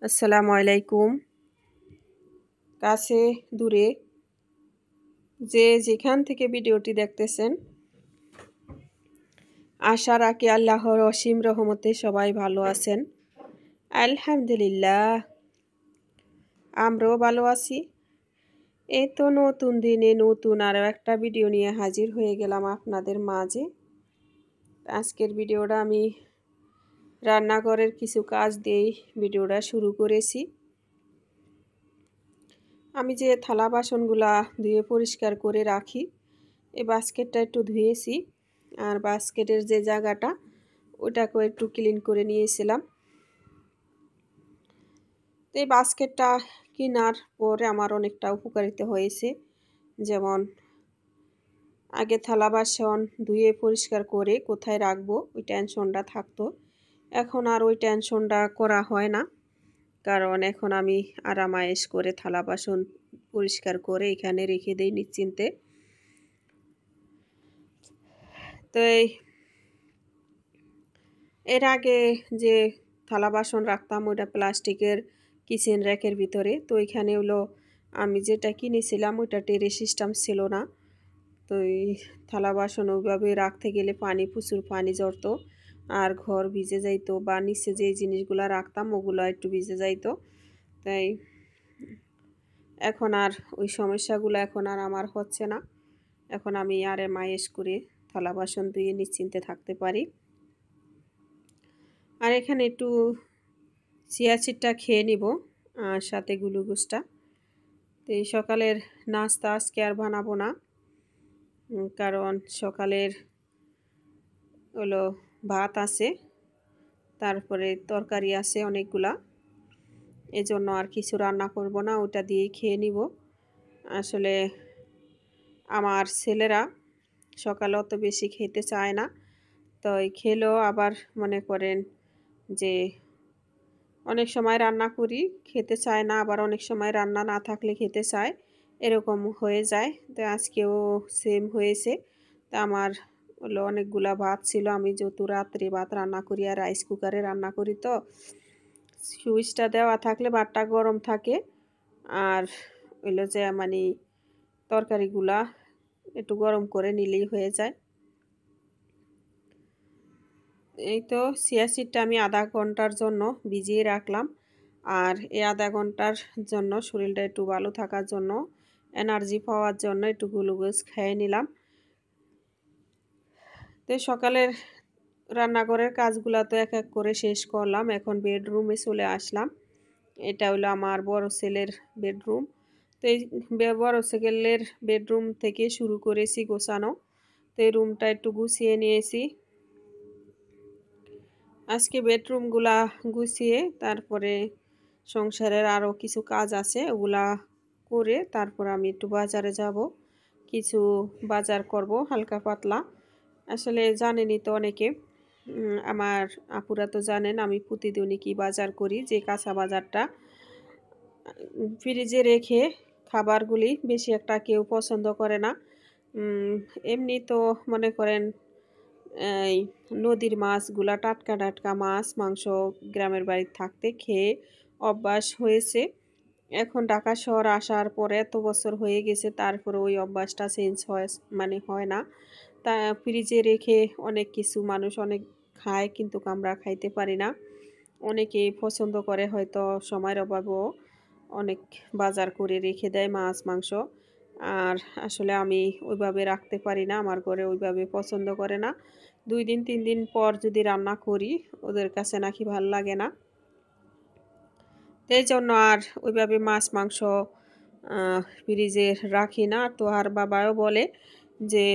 আসসালামু আলাইকুম। কাছে দূরে যে যেখান থেকে ভিডিওটি দেখতেছেন, আশা রাখি আল্লাহর অসীম রহমতে সবাই ভালো আছেন। আলহামদুলিল্লাহ, আমরাও ভালো আছি। এই তো নতুন দিনে নতুন আরও একটা ভিডিও নিয়ে হাজির হয়ে গেলাম আপনাদের মাঝে। আজকের ভিডিওটা আমি রান্নাঘরের কিছু কাজ দিয়েই ভিডিওটা শুরু করেছি। আমি যে থালা বাসনগুলা ধুয়ে পরিষ্কার করে রাখি, এই বাস্কেটটা একটু ধুয়েছি, আর বাস্কেটের যে জায়গাটা ওটাকেও একটু ক্লিন করে নিয়েছিলাম। তো এই বাস্কেটটা কেনার পরে আমার অনেকটা উপকারিতা হয়েছে। যেমন আগে থালা বাসন ধুয়ে পরিষ্কার করে কোথায় রাখবো ওই টেনশনটা থাকতো, এখন আর ওই টেনশনটা করা হয় না। কারণ এখন আমি আরামায়েশ করে থালা বাসন পরিষ্কার করে এখানে রেখে দিই নিশ্চিন্তে। তো এর আগে যে থালা বাসন রাখতাম ওটা প্লাস্টিকের কিচেন র্যাকের ভিতরে, তো এখানে হলো আমি যেটা কিনেছিলাম ওইটা টেরে সিস্টেম ছিল না। তো এই থালা বাসন ওইভাবে রাখতে গেলে প্রচুর পানি জড়তো, আর ঘর ভিজে যাইতো, বা নিচে যে জিনিসগুলো রাখতাম ওগুলো একটু ভিজে যাইতো। তাই এখন আর ওই সমস্যাগুলো এখন আর আমার হচ্ছে না। এখন আমি মায়েশ করে থালা বাসন ধুয়ে নিশ্চিন্তে থাকতে পারি। আর এখানে একটু চিয়া সিডটা খেয়ে নিব, আর সাথে গ্লুকোজটা। তো এই সকালের নাস্তা আজকে আর বানাবো না, কারণ সকালের হলো ভাত আছে, তারপরে তরকারি আছে অনেকগুলা, এজন্য আর কিছু রান্না করব না, ওটা দিয়েই খেয়ে নিব। আসলে আমার ছেলেরা সকালে অত বেশি খেতে চায় না, তো খেলেও আবার মনে করেন যে অনেক সময় রান্না করি খেতে চায় না, আবার অনেক সময় রান্না না থাকলে খেতে চায়, এরকম হয়ে যায়। তো আজকেও সেম হয়েছে। তা আমার হলো অনেকগুলা ভাত ছিল, আমি যেহেতু রাত্রে ভাত রান্না করি আর রাইস কুকারে রান্না করি, তো সুইচটা দেওয়া থাকলে ভাতটা গরম থাকে, আর হইলো যে মানে তরকারিগুলা একটু গরম করে নিলেই হয়ে যায়। এই তো চিয়া সিডটা আমি আধা ঘন্টার জন্য ভিজিয়ে রাখলাম, আর এই আধা ঘন্টার জন্য শরীরটা একটু ভালো থাকার জন্য, এনার্জি পাওয়ার জন্য একটু গ্লুকোজ খেয়ে নিলাম। তো সকালের রান্নাঘরের কাজগুলো তো এক এক করে শেষ করলাম, এখন বেডরুমে চলে আসলাম। এটা হলো আমার বড় ছেলের বেডরুম। তো এই বড় ছেলের বেডরুম থেকে শুরু করেছি গোছানো। তো এই রুমটা একটু গুছিয়ে নিয়েছি। আজকে বেডরুমগুলা গুছিয়ে তারপরে সংসারের আরও কিছু কাজ আছে ওগুলা করে তারপর আমি একটু বাজারে যাব, কিছু বাজার করব হালকা পাতলা। আসলে জানেনই তো অনেকে, আমার আপুরা তো জানেন আমি প্রতিদিনই কি বাজার করি, যে কাঁচা বাজারটা ফ্রিজে রেখে খাবারগুলি বেশি একটা কেউ পছন্দ করে না। এমনি তো মনে করেন এই নদীর মাছগুলা টাটকা টাটকা মাছ মাংস গ্রামের বাড়িতে থাকতে খেয়ে অভ্যাস হয়েছে। এখন ঢাকা শহর আসার পরে এত বছর হয়ে গেছে, তারপরে ওই অভ্যাসটা চেঞ্জ হয় না। তা ফ্রিজে রেখে অনেক কিছু মানুষ অনেক খায়, কিন্তু আমরা খাইতে পারি না। অনেকেই পছন্দ করে, হয়তো সময়ের অভাবেও অনেক বাজার করে রেখে দেয় মাছ মাংস। আর আসলে আমি ওইভাবে রাখতে পারি না, আমার ঘরে ওইভাবে পছন্দ করে না। 2 দিন 3 দিন পর যদি রান্না করি ওদের কাছে নাকি ভাল লাগে না। এই জন্য আর ওইভাবে মাছ মাংস ফ্রিজে রাখি না। তো আর বাবাও বলে যে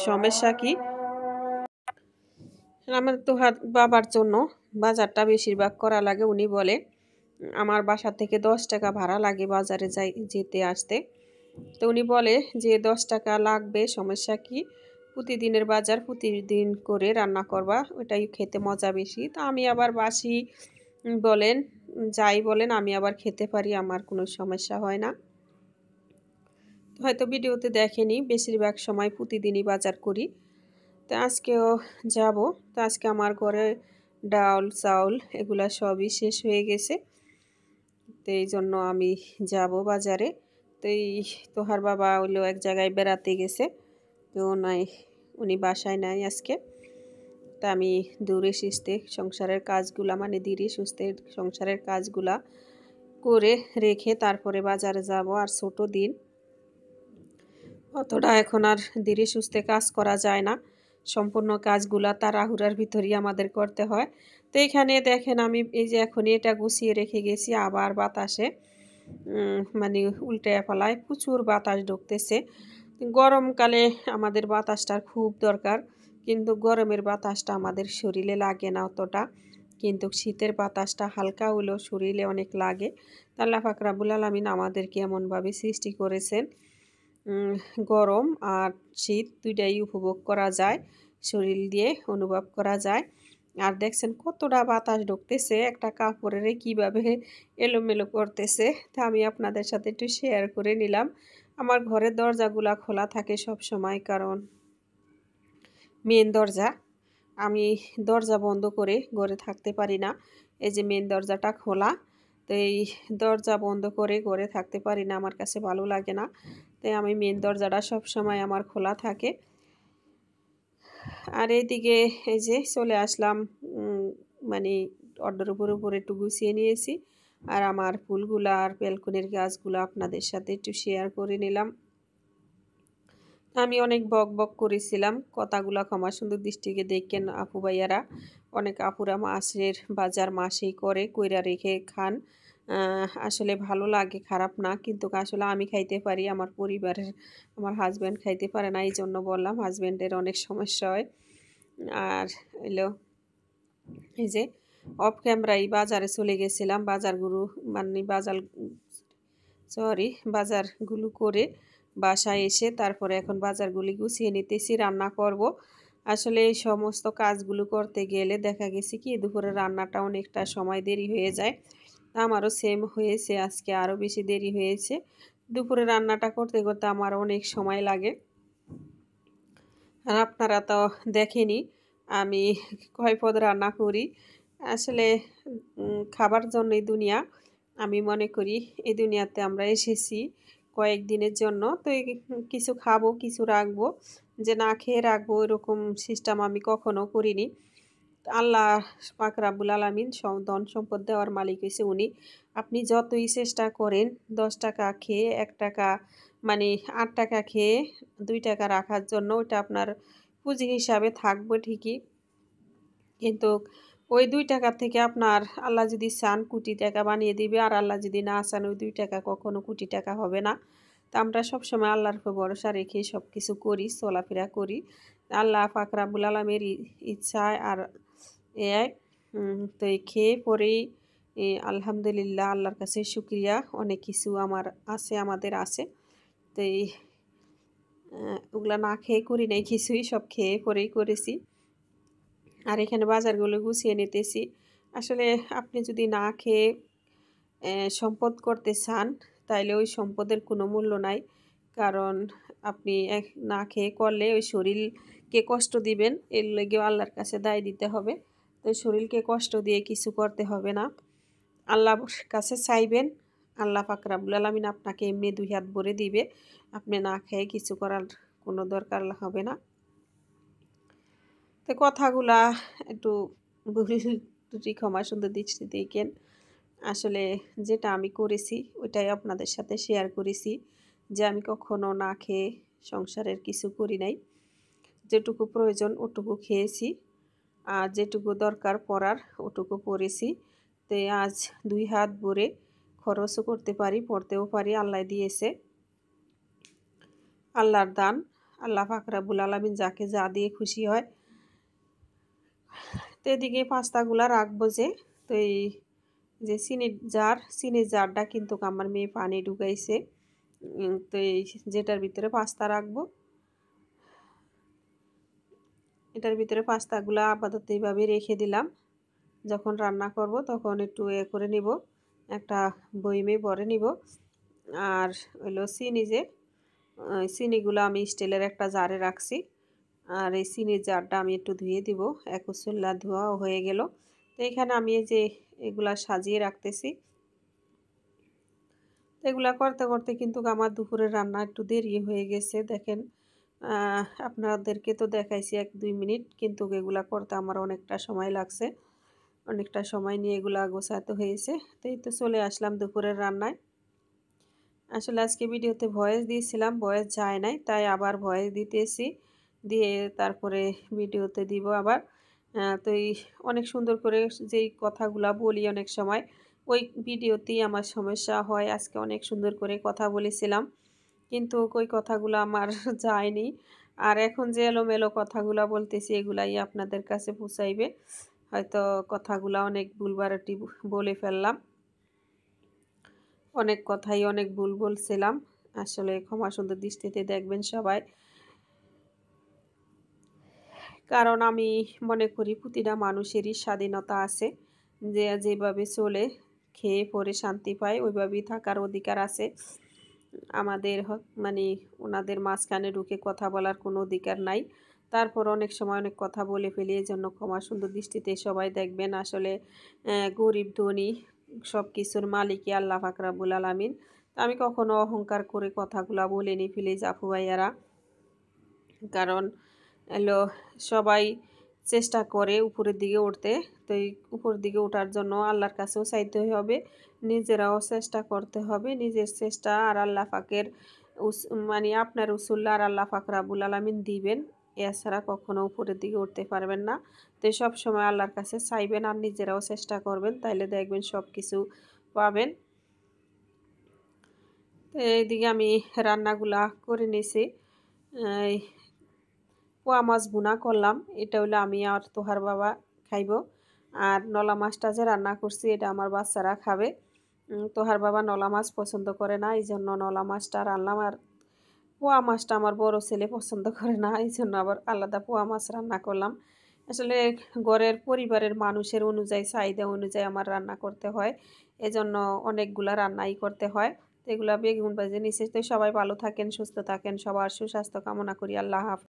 সমস্যা কি, আমার তো বাবার জন্য বাজারটা বেশিরভাগ করা লাগে। উনি বলে আমার বাসা থেকে 10 টাকা ভাড়া লাগে বাজারে যেতে আসতে। তো উনি বলে যে 10 টাকা লাগবে, সমস্যা কি, প্রতিদিনের বাজার প্রতিদিন করে রান্না করবা, ওটাই খেতে মজা বেশি। তো আমি আবার বাসি বলেন যাই বলেন আমি আবার খেতে পারি, আমার কোনো সমস্যা হয় না। হয়তো ভিডিওতে দেখেনি, বেশিরভাগ সময় প্রতিদিনই বাজার করি। তো আজকেও যাব। তো আজকে আমার ঘরে ডাল চাউল এগুলা সবই শেষ হয়ে গেছে। তো এই জন্য আমি যাব বাজারে। তো এই তোহার বাবা হইলো এক জায়গায় বেড়াতে গেছে, তো উনি বাসায় নাই আজকে। তা আমি দূরে সুস্থে সংসারের কাজগুলা মানে ধীরে সুস্থে সংসারের কাজগুলা করে রেখে তারপরে বাজারে যাব। আর ছোট দিন, অতটা এখন আর ধীরে সুস্থে কাজ করা যায় না, সম্পূর্ণ কাজগুলা তাড়াহুড়ার ভিতরেই আমাদের করতে হয়। তো এখানে দেখেন আমি এই যে এখনই এটা গুছিয়ে রেখে গেছি, আবার বাতাসে মানে উল্টে ফেলায় প্রচুর বাতাস ঢুকতেছে। গরমকালে আমাদের বাতাসটার খুব দরকার, কিন্তু গরমের বাতাসটা আমাদের শরীরে লাগে না অতটা, কিন্তু শীতের বাতাসটা হালকা হলেও শরীরে অনেক লাগে। আল্লাহ পাক রব্বুল আলামিন আমাদেরকে এমনভাবে সৃষ্টি করেছেন, গরম আর শীত দুইটাই উপভোগ করা যায়, শরীর দিয়ে অনুভব করা যায়। আর দেখছেন কতটা বাতাস ঢুকতেছে, একটা কাপড়ের কীভাবে এলোমেলো করতেছে, তা আমি আপনাদের সাথে একটু শেয়ার করে নিলাম। আমার ঘরের দরজাগুলা খোলা থাকে সব সময়, কারণ মেন দরজা, আমি দরজা বন্ধ করে ঘরে থাকতে পারি না। এই যে মেন দরজাটা খোলা, তো এই দরজা বন্ধ করে ঘরে থাকতে পারি না, আমার কাছে ভালো লাগে না। তাই আমি মেন দরজাটা সব সময় আমার খোলা থাকে। আর এইদিকে এই যে চলে আসলাম, মানে অর্ডার উপর একটু গুছিয়ে নিয়েছি। আর আমার ফুলগুলা আর ব্যালকনির গাছগুলো আপনাদের সাথে একটু শেয়ার করে নিলাম। আমি অনেক বক বক করেছিলাম, কথাগুলা ক্ষমা সুন্দর দৃষ্টিকে দেখেন আপু ভাইয়ারা। অনেক আপুরা মাছের বাজার মাসেই করে কইরা রেখে খান, আসলে ভালো লাগে, খারাপ না, কিন্তু আসলে আমি খাইতে পারি, আমার পরিবারের আমার হাজব্যান্ড খাইতে পারে না, এই জন্য বললাম, হাজব্যান্ডের অনেক সমস্যা হয়। আর এলো এই যে অফ ক্যামেরায় বাজারে চলে গেছিলাম, বাজারগুলো করে বাসায় এসে তারপরে এখন বাজারগুলি গুছিয়ে নিতেছি, রান্না করব। আসলে এই সমস্ত কাজগুলো করতে গেলে দেখা গেছে কি দুপুরে রান্নাটা অনেকটা সময় দেরি হয়ে যায়। আমারও সেম হয়েছে, আজকে আরও বেশি দেরি হয়েছে। দুপুরে রান্নাটা করতে করতে আমার অনেক সময় লাগে। আর আপনারা তো দেখেনি আমি কয় পদ রান্না করি। আসলে খাবার জন্যই দুনিয়া। আমি মনে করি এই দুনিয়াতে আমরা এসেছি কয়েকদিনের জন্য, তো কিছু খাবো কিছু রাখবো, যে না খেয়ে রাখবো এরকম সিস্টেম আমি কখনো করিনি। আল্লাহ পাক রব্বুল আলামিন ধন সম্পদ দেওয়ার মালিক হয়েছে উনি। আপনি যতই চেষ্টা করেন 10 টাকা খেয়ে 1 টাকা মানে 8 টাকা খেয়ে 2 টাকা রাখার জন্য, ওইটা আপনার পুঁজি হিসাবে থাকবে ঠিকই, কিন্তু ওই 2 টাকা থেকে আপনার আল্লাহ যদি চান কোটি টাকা বানিয়ে দিবে, আর আল্লাহ যদি না চান ওই 2 টাকা কখনো কোটি টাকা হবে না। তো আমরা সবসময় আল্লাহর উপর ভরসা রেখে সব কিছু করি, চলাফেরা করি। আল্লাহ পাক রব্বুল আলামিনের ইচ্ছায় আর এআই তো এই খেয়ে পরেই আলহামদুলিল্লাহ, আল্লাহর কাছে শুকরিয়া, অনেক কিছু আমাদের আছে। তো এই ওগুলা না খেয়ে করি নাই কিছুই, সব খেয়ে পরেই করেছি। আর এখানে বাজারগুলো গুছিয়ে নিতেছি। আসলে আপনি যদি না খেয়ে সম্পদ করতে চান, তাইলে ওই সম্পদের কোনো মূল্য নাই, কারণ আপনি না খেয়ে করলে ওই শরীরকে কষ্ট দিবেন, এর লেগেও আল্লাহর কাছে দায় দিতে হবে। তো শরীরকে কষ্ট দিয়ে কিছু করতে হবে না, আল্লাহর কাছে চাইবেন, আল্লাহ পাক রব্বুল আলামিন আপনাকে এমনি 2 হাত ভরে দিবে, আপনি না খেয়ে কিছু করার কোনো দরকার হবে না। তো কথাগুলা একটু ভুল ত্রুটি ক্ষমা সুন্দর দৃষ্টি দেখেন। আসলে যেটা আমি করেছি ওইটাই আপনাদের সাথে শেয়ার করেছি, যে আমি কখনো না খেয়ে সংসারের কিছু করি নাই, যেটুকু প্রয়োজন ওটুকু খেয়েছি, আর যেটুকু দরকার পড়ার ওটুকু পড়েছি। তো আজ 2 হাত ভরে খরচও করতে পারি, পড়তেও পারি, আল্লাহ দিয়েছে, আল্লাহর দান। আল্লাহ পাক রব্বুল আলামিন যাকে যা দিয়ে খুশি হয়। তো এদিকে পাস্তাগুলা রাখবো যে, তো এই যে চিনির জারটা কিন্তু আমার মেয়ে পানি ঢুকাইছে, তো এই যেটার ভিতরে পাস্তা রাখবো, এটার ভিতরে পাস্তাগুলা আপাতত এইভাবে রেখে দিলাম, যখন রান্না করব তখন একটু করে নিব, একটা বয়মে ভরে নিব। আর হইলো চিনিগুলো আমি স্টিলের একটা জারে রাখছি, আর এই চিনির জারটা আমি একটু ধুয়ে দিব, এক চুল্লা ধোয়া হয়ে গেল। তো এখানে আমি এই যে এগুলা সাজিয়ে রাখতেছি। তো এগুলা করতে করতে কিন্তু আমার দুপুরের রান্না একটু দেরি হয়ে গেছে। দেখেন আপনাদেরকে তো দেখাইছি 1-2 মিনিট, কিন্তু এগুলা করতে আমার অনেকটা সময় লাগছে। অনেকটা সময় নিয়ে এগুলা গোছাতে হয়েছে। তো এই তো চলে আসলাম দুপুরের রান্নায়। আসলে আজকে ভিডিওতে ভয়েস দিয়েছিলাম, ভয়েস যায় নাই, তাই আবার ভয়েস দিতেছি। দিয়ে তারপরে ভিডিওতে দিব আবার। তো এই অনেক সুন্দর করে যেই কথাগুলা বলি অনেক সময়, ওই ভিডিওতেই আমার সমস্যা হয়। আজকে অনেক সুন্দর করে কথা বলেছিলাম, কিন্তু ওই কথাগুলো আমার যায়নি। আর এখন যে এলোমেলো কথাগুলা বলতেছি এগুলাই আপনাদের কাছে পৌঁছাইবে। হয়তো কথাগুলা অনেক ভুলবারাটি বলে ফেললাম। অনেক কথাই অনেক ভুল বলছিলাম। আসলে ক্ষমা সুন্দর দৃষ্টিতে দেখবেন সবাই। কারণ আমি মনে করি প্রতিটা মানুষেরই স্বাধীনতা আছে। যে যেভাবে চলে, খেয়ে পরে শান্তি পায় ওইভাবেই থাকার অধিকার আছে। আমাদের মানে ওনাদের মাঝখানে ঢুকে কথা বলার কোনো অধিকার নাই। তারপর অনেক সময় অনেক কথা বলে ফেলি, এজন্য ক্ষমা সুন্দর দৃষ্টিতে সবাই দেখবেন। আসলে গরিব ধনী সব কিছুর মালিকই আল্লাহ পাক রব্বুল আলামিন। তো আমি কখনো অহংকার করে কথাগুলা বলিনি প্লিজ আপু ভাইয়ারা। কারণ এলো সবাই চেষ্টা করে উপরের দিকে উঠতে। তো এই উপরের দিকে ওঠার জন্য আল্লাহর কাছেও চাইতে হবে, নিজেরাও চেষ্টা করতে হবে। নিজের চেষ্টা আর আল্লাহ পাকের মানে আপনার উসুল্লা আর আল্লাহ পাক রাব্বুল আলামিন দিবেন। এছাড়া কখনো উপরের দিকে উঠতে পারবেন না। তো সব সময় আল্লাহর কাছে চাইবেন আর নিজেরাও চেষ্টা করবেন, তাইলে দেখবেন সব কিছু পাবেন। তো এইদিকে আমি রান্নাগুলা করে নিছি। পোয়া মাছ ভুনা করলাম, এটা হলো আমি আর তোহার বাবা খাইব। আর নলা মাছটা যে রান্না করছি এটা আমার বাচ্চারা খাবে। তোহার বাবা নলা মাছ পছন্দ করে না, এই জন্য নলা মাছটা রান্নাম। আর পোয়া মাছটা আমার বড় ছেলে পছন্দ করে না, এই জন্য আবার আলাদা পোয়া মাছ রান্না করলাম। আসলে ঘরের পরিবারের মানুষের অনুযায়ী চাহিদা অনুযায়ী আমার রান্না করতে হয়, এজন্য অনেকগুলা রান্নাই করতে হয়। তো এগুলা বেগুন ভাজে নিচে। তো সবাই ভালো থাকেন, সুস্থ থাকেন, সবার সুস্বাস্থ্য কামনা করি। আল্লাহ হাফেজ।